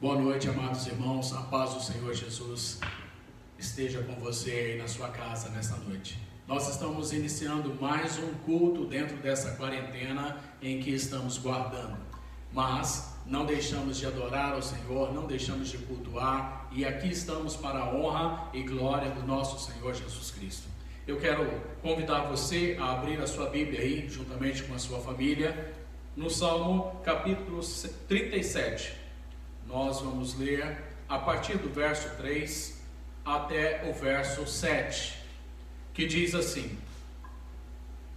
Boa noite, amados irmãos, a paz do Senhor Jesus esteja com você aí na sua casa nessa noite. Nós estamos iniciando mais um culto dentro dessa quarentena em que estamos guardando, mas não deixamos de adorar ao Senhor, não deixamos de cultuar, e aqui estamos para a honra e glória do nosso Senhor Jesus Cristo. Eu quero convidar você a abrir a sua Bíblia aí, juntamente com a sua família, no Salmo capítulo 37. Nós vamos ler a partir do verso 3 até o verso 7, que diz assim: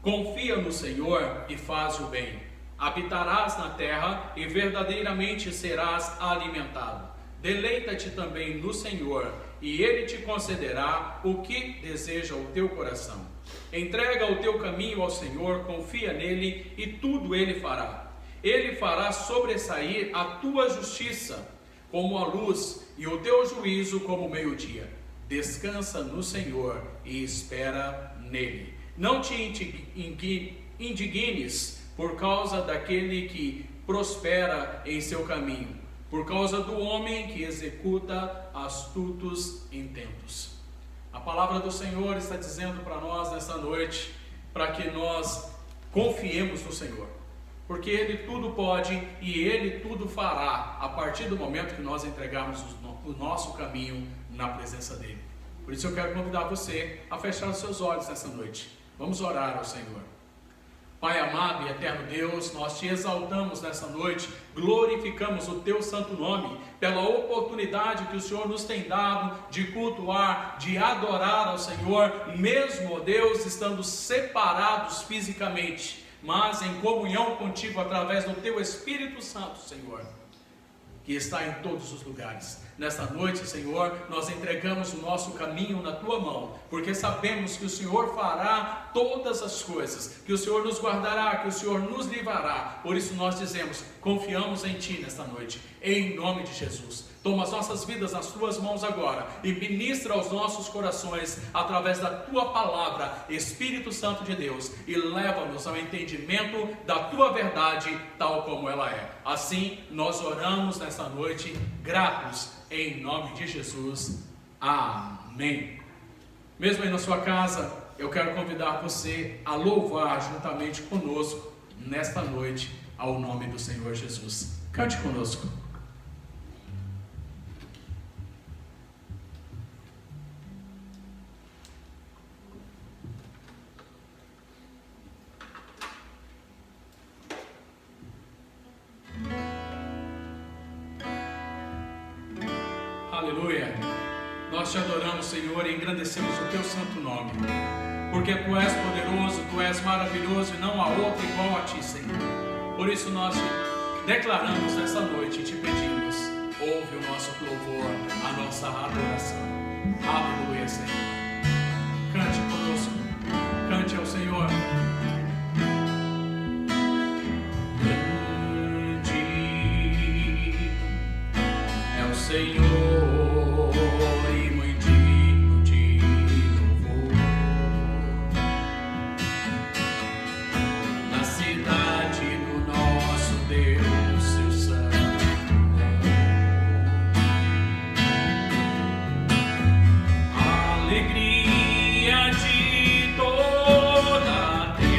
Confia no Senhor e faz o bem, habitarás na terra e verdadeiramente serás alimentado. Deleita-te também no Senhor, e Ele te concederá o que deseja o teu coração. Entrega o teu caminho ao Senhor, confia nele, e tudo Ele fará. Ele fará sobressair a tua justiça como a luz, e o teu juízo como o meio-dia. Descansa no Senhor e espera nele. Não te indignes por causa daquele que prospera em seu caminho, por causa do homem que executa astutos intentos. A palavra do Senhor está dizendo para nós nessa noite, para que nós confiemos no Senhor, porque Ele tudo pode e Ele tudo fará a partir do momento que nós entregarmos o nosso caminho na presença dEle. Por isso eu quero convidar você a fechar os seus olhos nessa noite. Vamos orar ao Senhor. Pai amado e eterno Deus, nós te exaltamos nessa noite, glorificamos o teu santo nome, pela oportunidade que o Senhor nos tem dado de cultuar, de adorar ao Senhor, mesmo, ó Deus, estando separados fisicamente, mas em comunhão contigo através do teu Espírito Santo, Senhor, que está em todos os lugares. Nesta noite, Senhor, nós entregamos o nosso caminho na tua mão, porque sabemos que o Senhor fará todas as coisas, que o Senhor nos guardará, que o Senhor nos livrará. Por isso nós dizemos, confiamos em ti nesta noite, em nome de Jesus. Toma as nossas vidas nas tuas mãos agora e ministra aos nossos corações através da tua palavra, Espírito Santo de Deus, e leva-nos ao entendimento da tua verdade tal como ela é. Assim nós oramos nesta noite, gratos em nome de Jesus. Amém. Mesmo aí na sua casa, eu quero convidar você a louvar juntamente conosco nesta noite ao nome do Senhor Jesus. Cante conosco. Aleluia, nós te adoramos, Senhor, e engrandecemos o teu santo nome, porque tu és poderoso, tu és maravilhoso e não há outro igual a ti, Senhor. Por isso nós te declaramos nessa noite e te pedimos, ouve o nosso louvor, a nossa adoração. Aleluia, Senhor. Cante conosco, cante ao Senhor. Grande é o Senhor, e muito digno de louvor, na cidade do nosso Deus, seu santo nome. Alegria de toda a terra,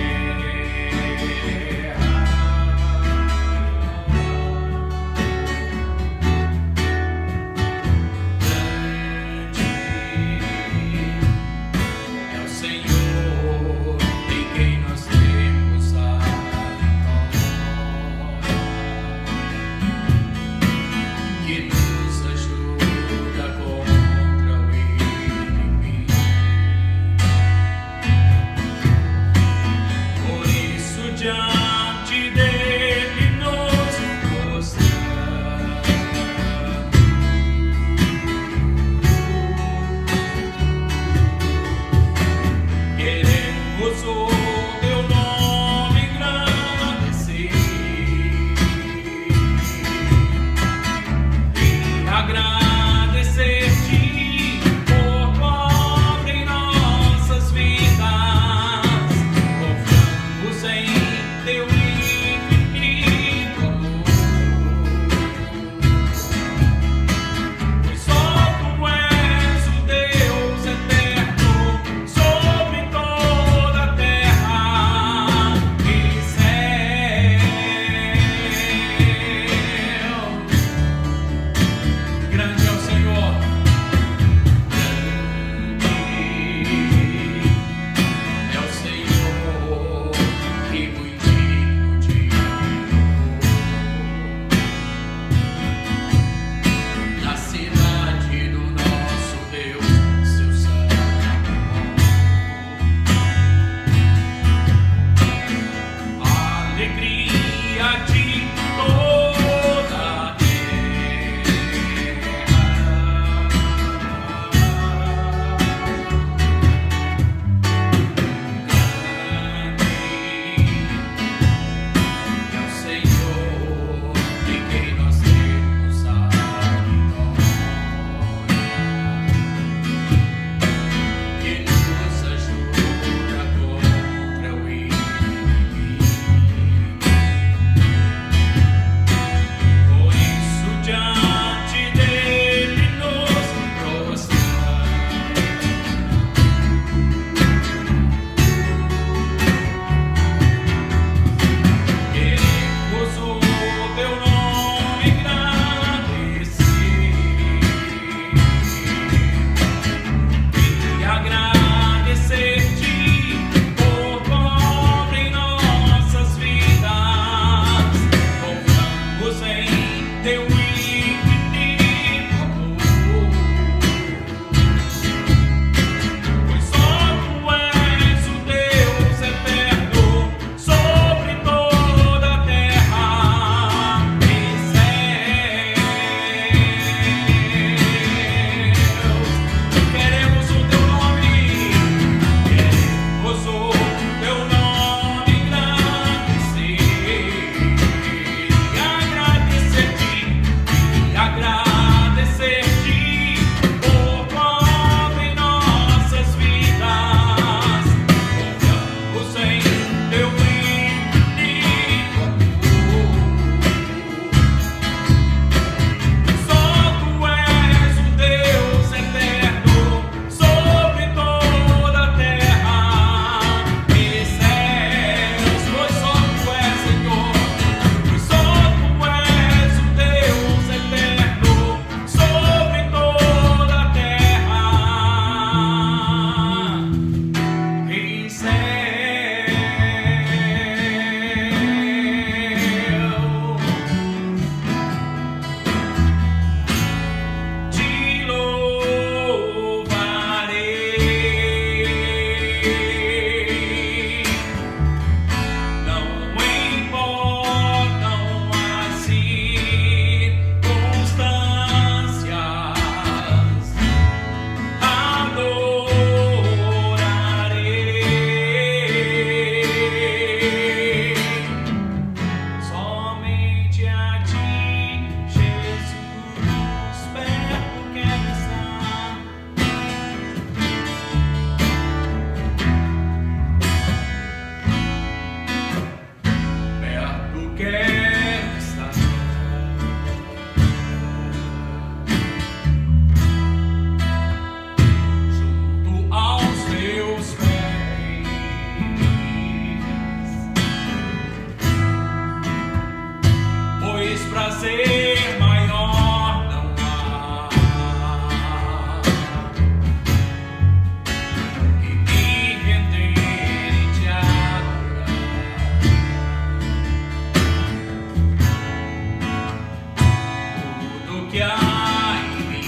tudo que há em mim.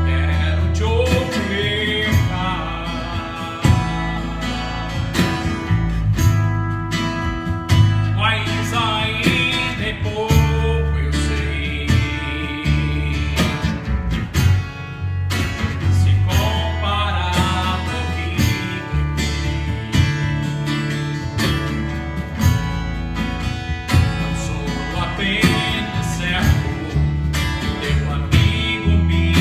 Quero te ofertar, mas ainda é pouco, eu sei. Se comparar comigo, não sou apenas servo, teu amigo me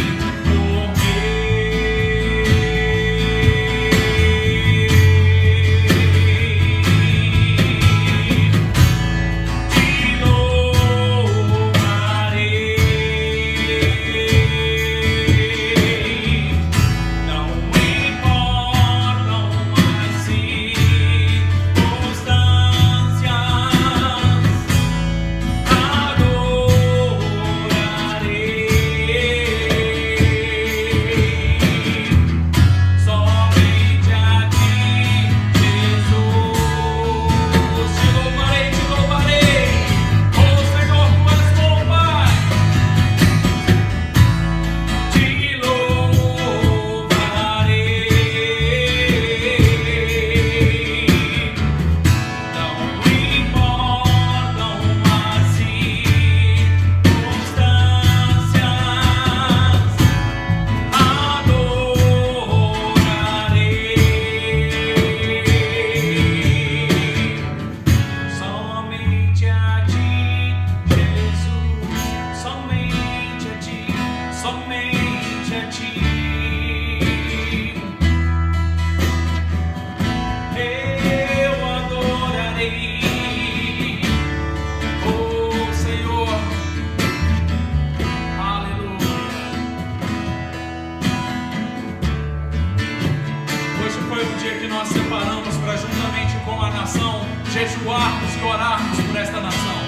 jejuarmos e orarmos por esta nação.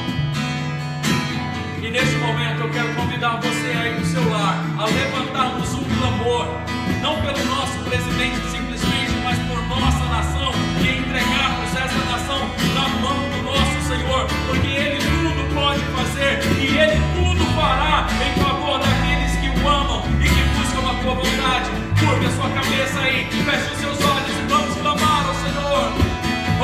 E neste momento eu quero convidar você aí no seu lar a levantarmos um clamor, não pelo nosso presidente simplesmente, mas por nossa nação, e entregarmos essa nação na mão do nosso Senhor, porque Ele tudo pode fazer e Ele tudo fará em favor daqueles que o amam e que buscam a tua vontade. Curve a sua cabeça aí, feche os seus olhos e vamos clamar ao Senhor.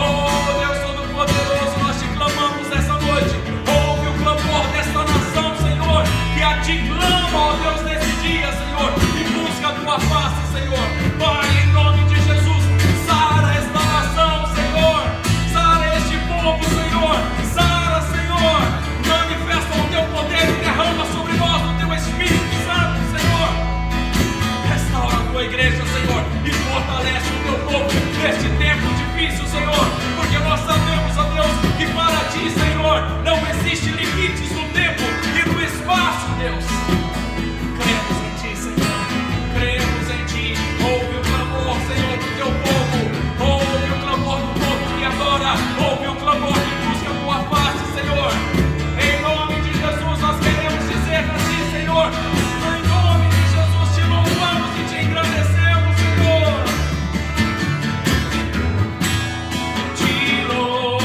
Oh Deus Todo-Poderoso, nós te clamamos essa noite. Ouve o clamor desta nação, Senhor, que a ti clama, ó Deus, nesse dia, Senhor, e busca a tua face, Senhor. Pai, em nome de Jesus, sara esta nação, Senhor, sara este povo, Senhor, sara, Senhor, manifesta o teu poder e derrama sobre nós o teu Espírito Santo, Senhor. Restaura a tua igreja, Senhor, e fortalece o teu povo neste tempo difícil, Senhor, porque nós sabemos, ó Deus, que para ti, Senhor, não existe limites no tempo e no espaço, Deus. Cremos em ti, Senhor, cremos em ti. Ouve o clamor, Senhor, do teu povo, ouve o clamor do povo que adora, ouve o clamor que busca a tua face, Senhor. Em nome de Jesus nós queremos dizer a ti, Senhor, em nome de Jesus te louvamos e te engrandecemos, Senhor. Te louvarei,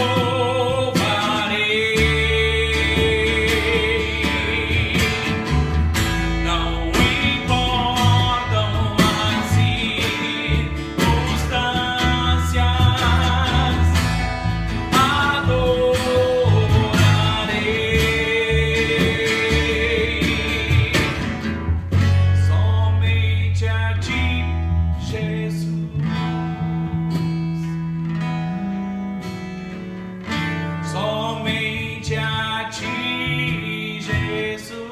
não importam as circunstâncias, adorarei somente a ti, Jesus. Somente a ti, Jesus.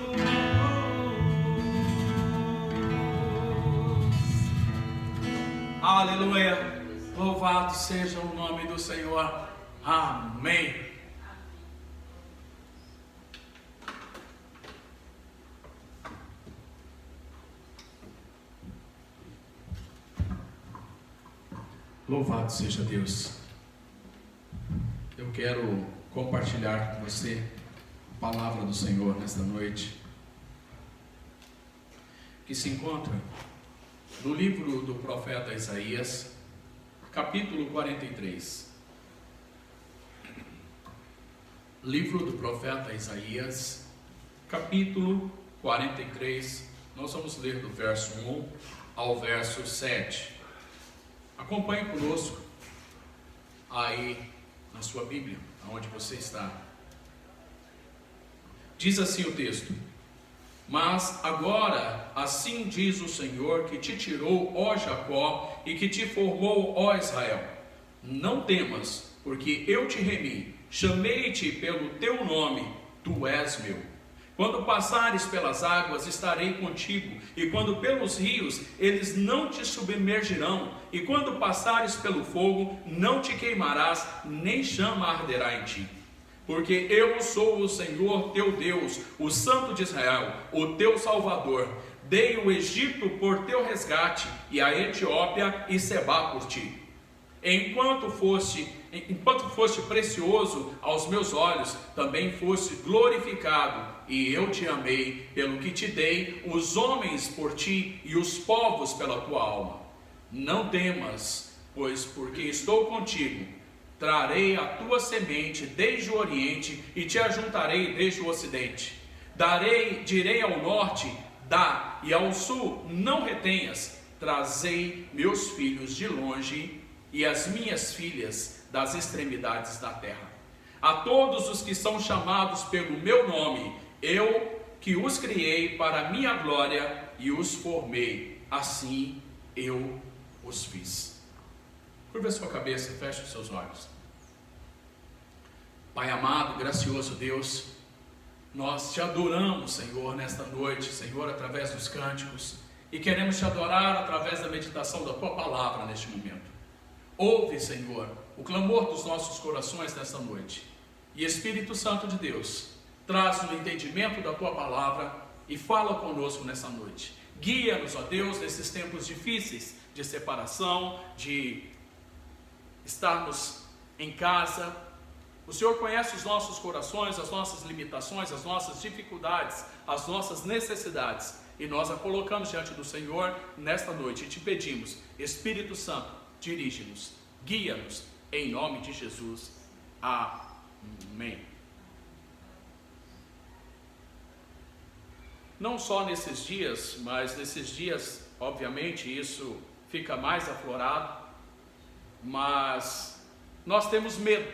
Aleluia. Louvado seja o nome do Senhor. Amém. Louvado seja Deus. Eu quero compartilhar com você a palavra do Senhor nesta noite, que se encontra no livro do profeta Isaías, capítulo 43. Livro do profeta Isaías, capítulo 43, nós vamos ler do verso 1 ao verso 7. Acompanhe conosco aí na sua Bíblia, onde você está. Diz assim o texto: Mas agora, assim diz o Senhor que te tirou, ó Jacó, e que te formou, ó Israel: não temas, porque eu te remi, chamei-te pelo teu nome, tu és meu. Quando passares pelas águas, estarei contigo, e quando pelos rios, eles não te submergirão, e quando passares pelo fogo, não te queimarás, nem chama arderá em ti. Porque eu sou o Senhor teu Deus, o Santo de Israel, o teu Salvador. Dei o Egito por teu resgate, e a Etiópia e Sebá por ti. Enquanto foste precioso aos meus olhos, também foste glorificado, e eu te amei, pelo que te dei os homens por ti e os povos pela tua alma. Não temas, pois porque estou contigo, trarei a tua semente desde o oriente e te ajuntarei desde o ocidente. Direi ao norte, dá, e ao sul, não retenhas. Trazei meus filhos de longe e as minhas filhas das extremidades da terra. A todos os que são chamados pelo meu nome, eu que os criei para a minha glória e os formei, assim eu os fiz. Curva a sua cabeça e feche os seus olhos. Pai amado, gracioso Deus, nós te adoramos, Senhor, nesta noite, Senhor, através dos cânticos, e queremos te adorar através da meditação da tua palavra neste momento. Ouve, Senhor, o clamor dos nossos corações nesta noite, e Espírito Santo de Deus, traz o entendimento da tua palavra e fala conosco nessa noite. Guia-nos, ó Deus, nesses tempos difíceis de separação, de estarmos em casa. O Senhor conhece os nossos corações, as nossas limitações, as nossas dificuldades, as nossas necessidades, e nós a colocamos diante do Senhor nesta noite e te pedimos: Espírito Santo, dirige-nos, guia-nos, em nome de Jesus. Amém. Não só nesses dias, mas nesses dias, obviamente, isso fica mais aflorado, mas nós temos medo.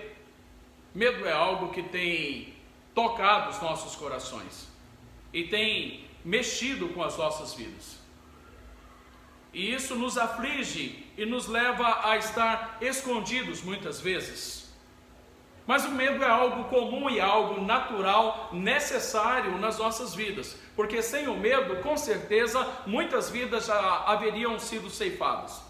Medo é algo que tem tocado os nossos corações e tem mexido com as nossas vidas. E isso nos aflige e nos leva a estar escondidos muitas vezes. Mas o medo é algo comum e algo natural, necessário nas nossas vidas. Porque sem o medo, com certeza, muitas vidas já haveriam sido ceifadas.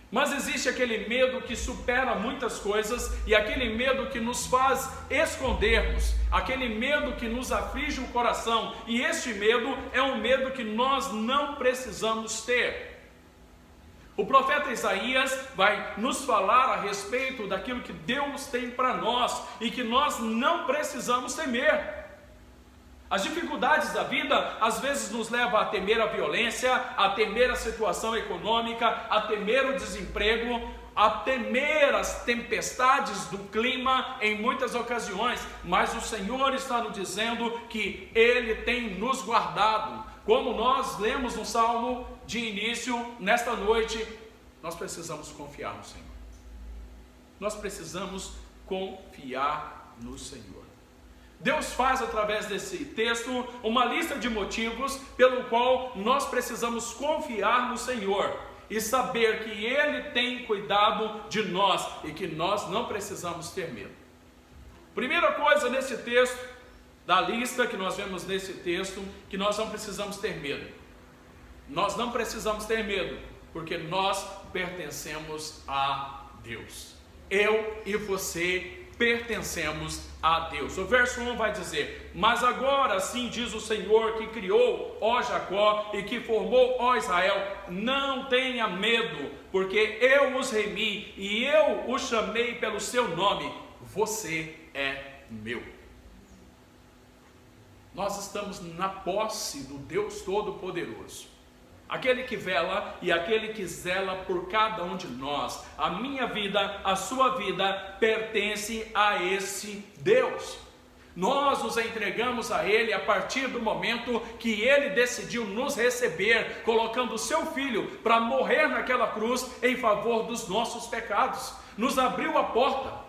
Mas existe aquele medo que supera muitas coisas e aquele medo que nos faz escondermos, aquele medo que nos aflige o coração, e este medo é um medo que nós não precisamos ter. O profeta Isaías vai nos falar a respeito daquilo que Deus tem para nós e que nós não precisamos temer. As dificuldades da vida às vezes nos levam a temer a violência, a temer a situação econômica, a temer o desemprego, a temer as tempestades do clima em muitas ocasiões, mas o Senhor está nos dizendo que Ele tem nos guardado. Como nós lemos no Salmo de início, nesta noite, nós precisamos confiar no Senhor. Nós precisamos confiar no Senhor. Deus faz através desse texto uma lista de motivos pelo qual nós precisamos confiar no Senhor e saber que Ele tem cuidado de nós e que nós não precisamos ter medo. Primeira coisa nesse texto, da lista que nós vemos nesse texto, que nós não precisamos ter medo. Nós não precisamos ter medo, porque nós pertencemos a Deus. Eu e você pertencemos a Deus. O verso 1 vai dizer: mas agora assim diz o Senhor que criou, ó Jacó, e que formou, ó Israel, não tenha medo, porque eu os remi e eu os chamei pelo seu nome, você é meu. Nós estamos na posse do Deus Todo-Poderoso. aquele que vela e aquele que zela por cada um de nós. A minha vida, a sua vida pertence a esse Deus. Nós nos entregamos a Ele a partir do momento que Ele decidiu nos receber, colocando o seu Filho para morrer naquela cruz em favor dos nossos pecados. Nos abriu a porta.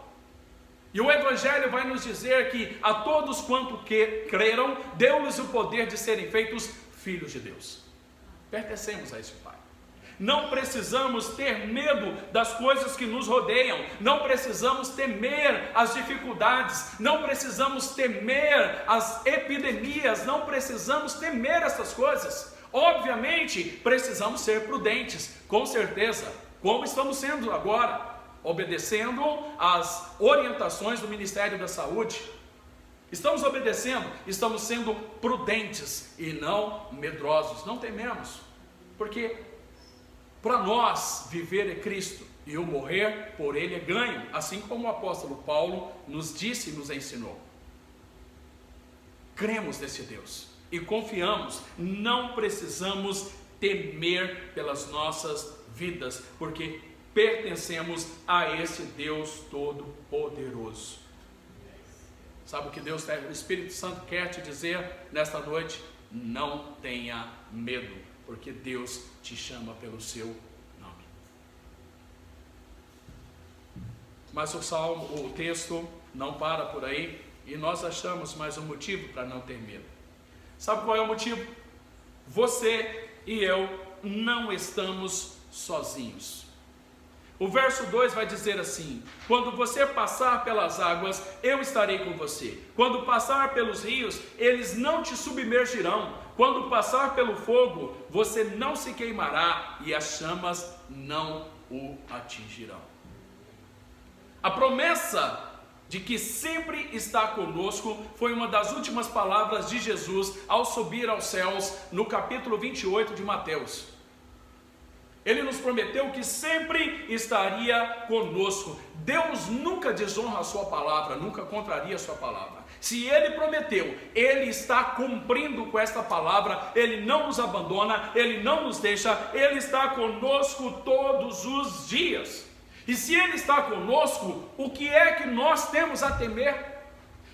E o Evangelho vai nos dizer que a todos quanto que creram, deu-lhes o poder de serem feitos filhos de Deus. Pertencemos a esse Pai. Não precisamos ter medo das coisas que nos rodeiam, não precisamos temer as dificuldades, não precisamos temer as epidemias, não precisamos temer essas coisas. Obviamente, precisamos ser prudentes, com certeza, como estamos sendo agora, obedecendo às orientações do Ministério da Saúde. Estamos obedecendo, estamos sendo prudentes e não medrosos, não tememos, porque para nós viver é Cristo e o morrer por Ele é ganho, assim como o apóstolo Paulo nos disse e nos ensinou. Cremos nesse Deus e confiamos, não precisamos temer pelas nossas vidas, porque pertencemos a esse Deus Todo-Poderoso. Sabe o que Deus, o Espírito Santo quer te dizer nesta noite? Não tenha medo, porque Deus te chama pelo seu nome. Mas o texto não para por aí, e nós achamos mais um motivo para não ter medo. Sabe qual é o motivo? Você e eu não estamos sozinhos. O verso 2 vai dizer assim: quando você passar pelas águas, eu estarei com você. Quando passar pelos rios, eles não te submergirão. Quando passar pelo fogo, você não se queimará e as chamas não o atingirão. A promessa de que sempre está conosco foi uma das últimas palavras de Jesus ao subir aos céus, no capítulo 28 de Mateus. Ele nos prometeu que sempre estaria conosco. Deus nunca desonra a sua palavra, nunca contraria a sua palavra. Se Ele prometeu, Ele está cumprindo com esta palavra. Ele não nos abandona, Ele não nos deixa, Ele está conosco todos os dias. E se Ele está conosco, o que é que nós temos a temer?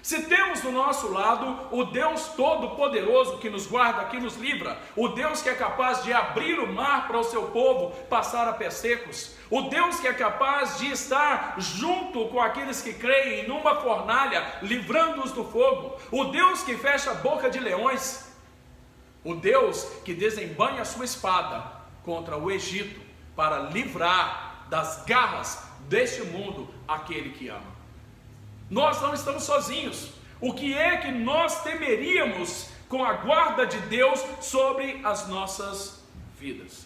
Se temos do nosso lado o Deus Todo-Poderoso que nos guarda, que nos livra, o Deus que é capaz de abrir o mar para o seu povo passar a pés secos, o Deus que é capaz de estar junto com aqueles que creem numa fornalha, livrando-os do fogo, o Deus que fecha a boca de leões, o Deus que desembanha a sua espada contra o Egito para livrar das garras deste mundo aquele que ama. Nós não estamos sozinhos. O que é que nós temeríamos com a guarda de Deus sobre as nossas vidas?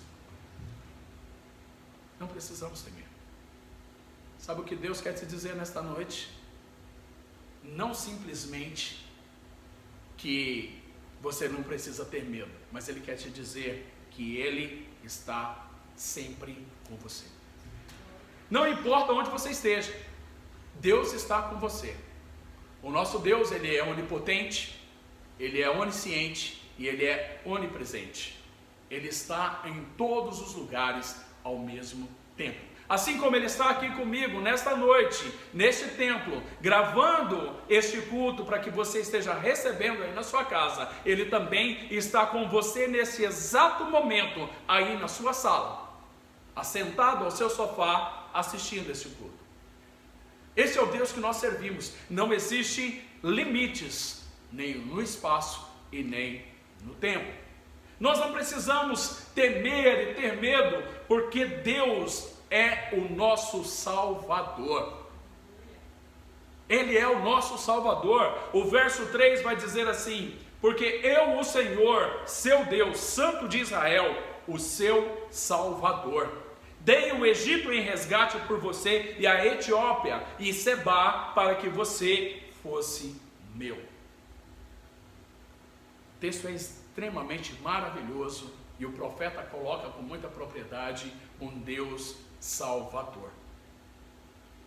Não precisamos temer. Sabe o que Deus quer te dizer nesta noite? Não simplesmente que você não precisa ter medo, mas Ele quer te dizer que Ele está sempre com você. Não importa onde você esteja, Deus está com você. O nosso Deus, Ele é onipotente, Ele é onisciente e Ele é onipresente. Ele está em todos os lugares ao mesmo tempo. Assim como Ele está aqui comigo nesta noite, neste templo, gravando este culto para que você esteja recebendo aí na sua casa, Ele também está com você nesse exato momento, aí na sua sala, assentado ao seu sofá, assistindo este culto. Esse é o Deus que nós servimos. Não existe limites, nem no espaço e nem no tempo. Nós não precisamos temer e ter medo, porque Deus é o nosso Salvador. Ele é o nosso Salvador. O verso 3 vai dizer assim: porque eu, o Senhor, seu Deus, Santo de Israel, o seu Salvador, dei o Egito em resgate por você, e a Etiópia e Sebá, para que você fosse meu. O texto é extremamente maravilhoso, e o profeta coloca com muita propriedade um Deus Salvador.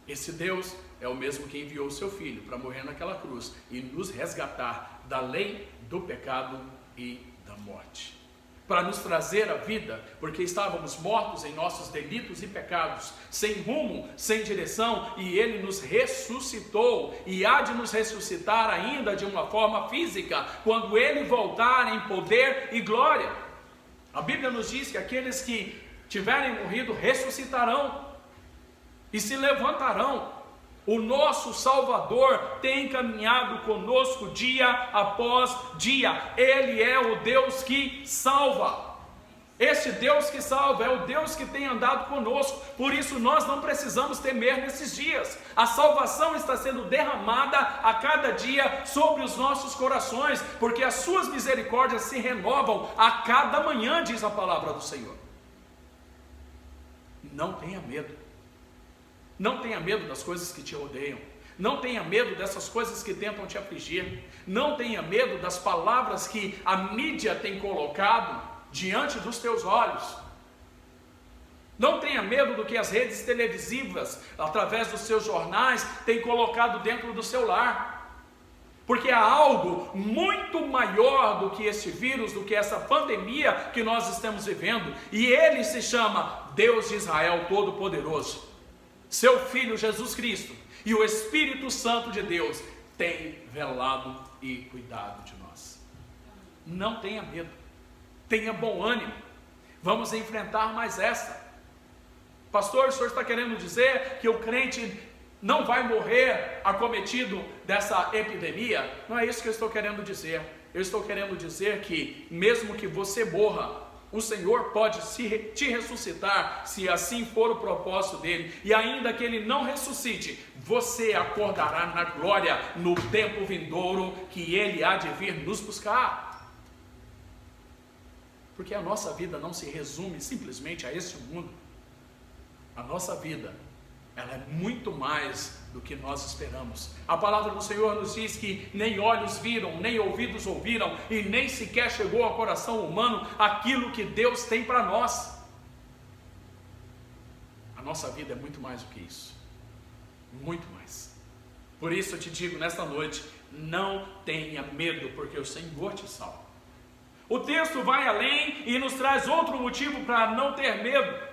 Esse Deus é o mesmo que enviou o seu Filho para morrer naquela cruz e nos resgatar da lei, do pecado e da morte. para nos trazer a vida, porque estávamos mortos em nossos delitos e pecados, sem rumo, sem direção, e Ele nos ressuscitou, e há de nos ressuscitar ainda de uma forma física, quando Ele voltar em poder e glória. A Bíblia nos diz que aqueles que tiverem morrido ressuscitarão, e se levantarão. O nosso Salvador tem caminhado conosco dia após dia. Ele é o Deus que salva. Este Deus que salva é o Deus que tem andado conosco. Por isso nós não precisamos temer nesses dias. A salvação está sendo derramada a cada dia sobre os nossos corações, porque as suas misericórdias se renovam a cada manhã, diz a palavra do Senhor. Não tenha medo. Não tenha medo das coisas que te rodeiam. Não tenha medo dessas coisas que tentam te afligir. Não tenha medo das palavras que a mídia tem colocado diante dos teus olhos. Não tenha medo do que as redes televisivas, através dos seus jornais, têm colocado dentro do seu lar. Porque há algo muito maior do que este vírus, do que essa pandemia que nós estamos vivendo. E ele se chama Deus de Israel Todo-Poderoso. Seu Filho Jesus Cristo e o Espírito Santo de Deus têm velado e cuidado de nós. Não tenha medo, tenha bom ânimo, vamos enfrentar mais essa. Pastor, o senhor está querendo dizer que o crente não vai morrer acometido dessa epidemia? Não é isso que eu estou querendo dizer. Eu estou querendo dizer que mesmo que você morra, o Senhor pode te ressuscitar, se assim for o propósito dele, e ainda que ele não ressuscite, você acordará na glória no tempo vindouro que ele há de vir nos buscar. Porque a nossa vida não se resume simplesmente a este mundo. A nossa vida, ela é muito mais do que nós esperamos. A palavra do Senhor nos diz que nem olhos viram, nem ouvidos ouviram, e nem sequer chegou ao coração humano aquilo que Deus tem para nós. A nossa vida é muito mais do que isso. Muito mais. Por isso eu te digo nesta noite, não tenha medo, porque o Senhor te salva. O texto vai além e nos traz outro motivo para não ter medo.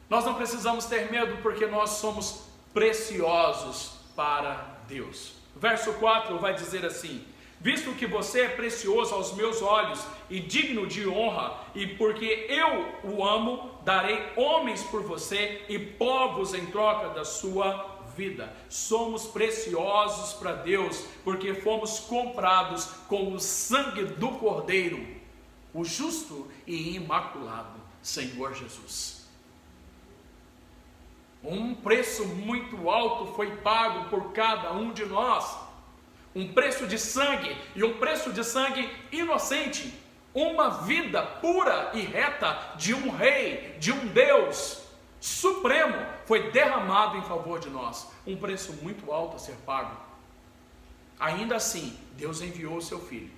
Nós não precisamos ter medo porque nós somos preciosos para Deus. Verso 4 vai dizer assim: visto que você é precioso aos meus olhos e digno de honra, e porque eu o amo, darei homens por você e povos em troca da sua vida. Somos preciosos para Deus porque fomos comprados com o sangue do Cordeiro, o justo e imaculado Senhor Jesus. Um preço muito alto foi pago por cada um de nós. Um preço de sangue, e um preço de sangue inocente. Uma vida pura e reta de um rei, de um Deus supremo, foi derramado em favor de nós. Um preço muito alto a ser pago. Ainda assim, Deus enviou o seu Filho,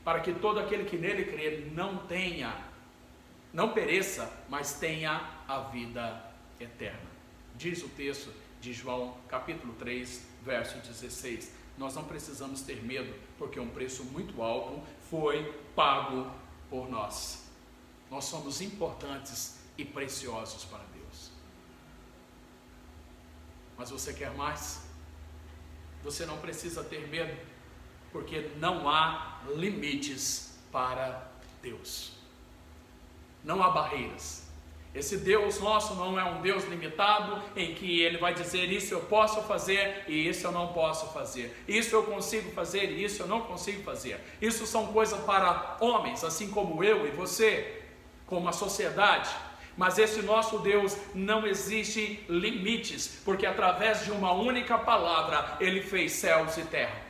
para que todo aquele que nele crer não pereça, mas tenha a vida eterna. Diz o texto de João, capítulo 3, verso 16. Nós não precisamos ter medo, porque um preço muito alto foi pago por nós. Nós somos importantes e preciosos para Deus. Mas você quer mais? Você não precisa ter medo, porque não há limites para Deus. Não há barreiras. Esse Deus nosso não é um Deus limitado, em que Ele vai dizer: isso eu posso fazer e isso eu não posso fazer, isso eu consigo fazer e isso eu não consigo fazer. Isso são coisas para homens, assim como eu e você, como a sociedade. Mas esse nosso Deus não existe limites, porque através de uma única palavra Ele fez céus e terra.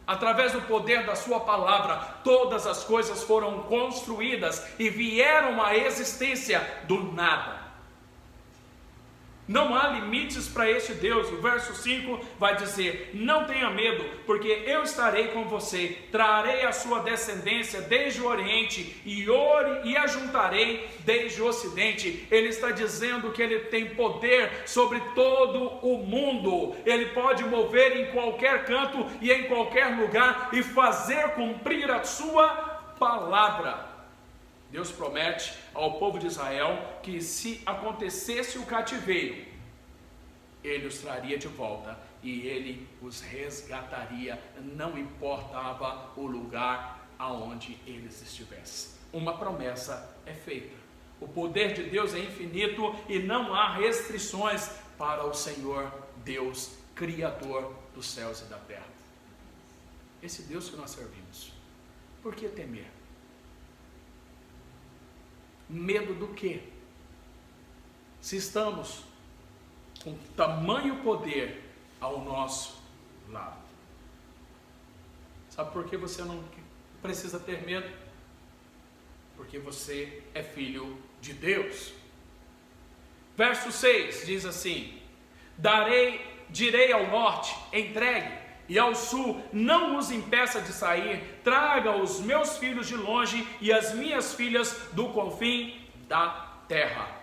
Através do poder da sua palavra, todas as coisas foram construídas e vieram à existência do nada. Não há limites para este Deus. O verso 5 vai dizer: não tenha medo, porque eu estarei com você, trarei a sua descendência desde o Oriente e a juntarei desde o Ocidente. Ele está dizendo que ele tem poder sobre todo o mundo. Ele pode mover em qualquer canto e em qualquer lugar e fazer cumprir a sua palavra. Deus promete ao povo de Israel que se acontecesse o cativeiro, Ele os traria de volta e Ele os resgataria, não importava o lugar aonde eles estivessem. Uma promessa é feita. O poder de Deus é infinito e não há restrições para o Senhor Deus, Criador dos céus e da terra. Esse Deus que nós servimos. Por que temer? Medo do quê? Se estamos com tamanho poder ao nosso lado. Sabe por que você não precisa ter medo? Porque você é filho de Deus. Verso 6 diz assim: direi ao norte, entregue, e ao sul, não os impeça de sair, traga os meus filhos de longe e as minhas filhas do confim da terra.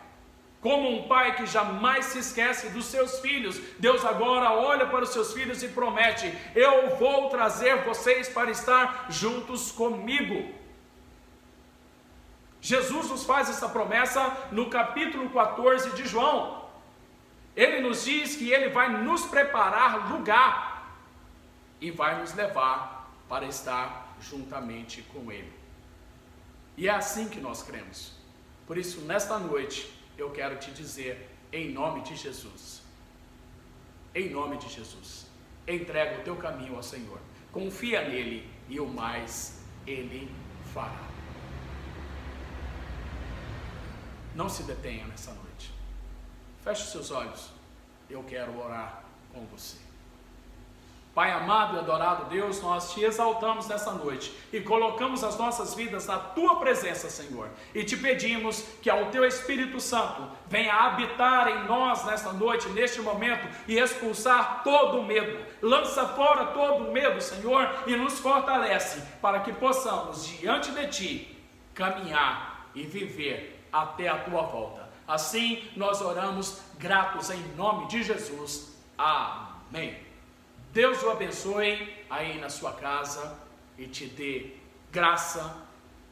Como um pai que jamais se esquece dos seus filhos, Deus agora olha para os seus filhos e promete: eu vou trazer vocês para estar juntos comigo. Jesus nos faz essa promessa no capítulo 14 de João. Ele nos diz que Ele vai nos preparar lugar e vai nos levar para estar juntamente com Ele. E é assim que nós cremos. Por isso, nesta noite, eu quero te dizer, em nome de Jesus, entrega o teu caminho ao Senhor, confia nele e o mais Ele fará. Não se detenha nessa noite. Feche os seus olhos. Eu quero orar com você. Pai amado e adorado Deus, nós te exaltamos nessa noite e colocamos as nossas vidas na tua presença, Senhor, e te pedimos que ao teu Espírito Santo venha habitar em nós nesta noite, neste momento, e expulsar todo o medo. Lança fora todo o medo, Senhor, e nos fortalece para que possamos diante de ti caminhar e viver até a tua volta. Assim nós oramos gratos em nome de Jesus. Amém. Deus o abençoe aí na sua casa e te dê graça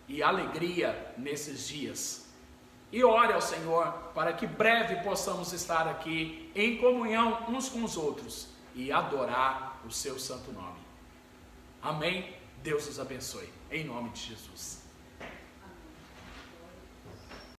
e alegria nesses dias. E ore ao Senhor para que breve possamos estar aqui em comunhão uns com os outros e adorar o seu santo nome. Amém? Deus os abençoe. Em nome de Jesus.